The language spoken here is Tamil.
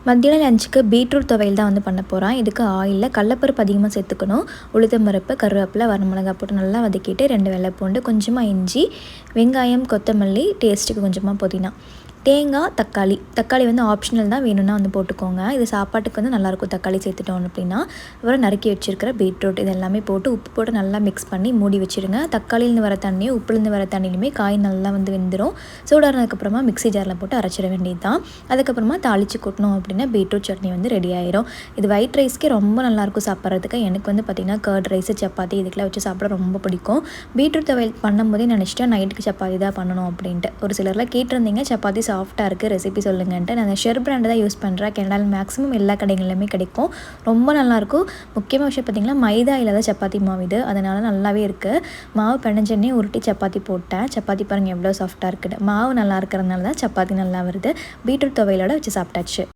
மத்தியானம் லஞ்சுக்கு பீட்ரூட் துவையல் தான் வந்து பண்ண போகிறேன். இதுக்கு ஆயிலில் கடலப்பருப்பு அதிகமாக சேர்த்துக்கணும். உளுத்தம் பருப்பு, கருவேப்பிலை, வரமிளகாய் போட்டு நல்லா வதக்கிட்டு 2 வெள்ளை பூண்டு, கொஞ்சமாக இஞ்சி, வெங்காயம், கொத்தமல்லி, டேஸ்ட்டுக்கு கொஞ்சமாக புதினா, தேங்காய், தக்காளி வந்து ஆப்ஷனல் தான், வேணும்னா வந்து போட்டுக்கோங்க. இது சாப்பாட்டுக்கு வந்து நல்லாயிருக்கும் தக்காளி சேர்த்துட்டோம் அப்படின்னா. அப்புறம் நறுக்கி வச்சுருக்கிற பீட்ரூட் இது எல்லாமே போட்டு உப்பு போட்டு நல்லா மிக்ஸ் பண்ணி மூடி வச்சுருங்க. தக்காளியிலேருந்து வர தண்ணியும் உப்புலேருந்து வர தண்ணியுமே காய் நல்லா வந்து வெந்துடும். சூடானதுக்கப்புறமா மிக்ஸி ஜாரில் போட்டு அரைச்சிட வேண்டியது தான். அதுக்கப்புறமா தாளித்து கொட்டணும் அப்படின்னா பீட்ரூட் சட்னி வந்து ரெடி ஆயிரும். இது ஒயிட் ரைஸ்க்கே ரொம்ப நல்லாயிருக்கும் சாப்பிட்றதுக்கு. எனக்கு வந்து பார்த்திங்கன்னா கர்ட் ரைஸு, சப்பாத்தி இதுக்கெல்லாம் வச்சு சாப்பிட ரொம்ப பிடிக்கும். பீட்ரூட் துவையல் பண்ணும்போதே நினச்சிட்டேன் நைட்டுக்கு சப்பாத்தி தான் பண்ணணும் அப்படின்ட்டு. ஒரு சிலர்லாம் கேட்டிருந்தீங்க சப்பாத்தி சாஃப்ட்டாக இருக்குது ரெசிபி சொல்லுங்கன்ட்டு. நான் ஷெர் பிராண்டு தான் யூஸ் பண்ணுறேன். கனடாவில் மேக்ஸிமம் எல்லா கடைகள்லையுமே கிடைக்கும். ரொம்ப நல்லாயிருக்கும். முக்கியமாக விஷயம் பார்த்திங்கன்னா மைதா இல்லாத சப்பாத்தி மாவு இது, அதனால் நல்லாவே இருக்குது. மாவு பிணைஞ்சன்னே உருட்டி சப்பாத்தி போட்டேன். சப்பாத்தி பாருங்கள் எவ்வளோ சாஃப்ட்டாக இருக்குது. மாவு நல்லா இருக்கிறதுனால தான் சப்பாத்தி நல்லா வருது. பீட்ரூட் துவையலோட வச்சு சாப்பிட்டாச்சு.